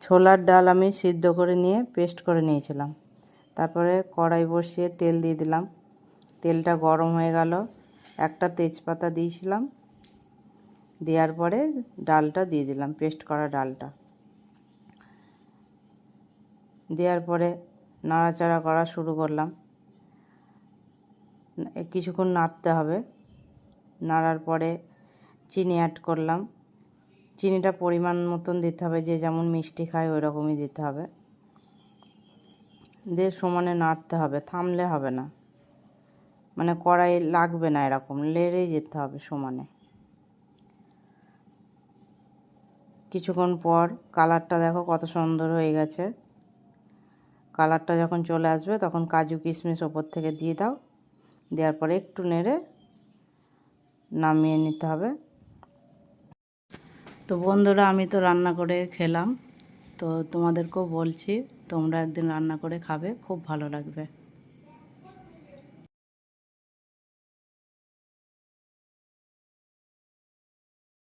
ছোলার ডাল আমি সিদ্ধ করে নিয়ে পেস্ট করে নিয়েছিলাম। তারপরে কড়াই বসিয়ে তেল দিয়ে দিলাম। তেলটা গরম হয়ে গেল, একটা তেজপাতা দিয়েছিলাম, দেওয়ার পরে ডালটা দিয়ে দিলাম, পেস্ট করা ডালটা দেওয়ার পরে নাড়াচাড়া করা শুরু করলাম। কিছুক্ষণ নাড়তে হবে। নাড়ার পরে চিনি অ্যাড করলাম। চিনিটা পরিমাণ মতন দিতে হবে, যে যেমন মিষ্টি খায় ওই রকমই দিতে হবে। দিয়ে সমানে নাড়তে হবে, থামলে হবে না, মানে কড়াই লাগবে না, এরকম লেড়েই যেতে হবে সমানে। কিছুক্ষণ পর কালারটা দেখো কত সুন্দর হয়ে গেছে। কালারটা যখন চলে আসবে তখন কাজু কিশমিশ ওপর থেকে দিয়ে দাও। দেওয়ার পরে একটু নেড়ে নামিয়ে নিতে হবে। তো বন্ধুরা, আমি তো রান্না করে খেলাম, তো তোমাদেরকেও বলছি তোমরা একদিন রান্না করে খাবে, খুব ভালো লাগবে।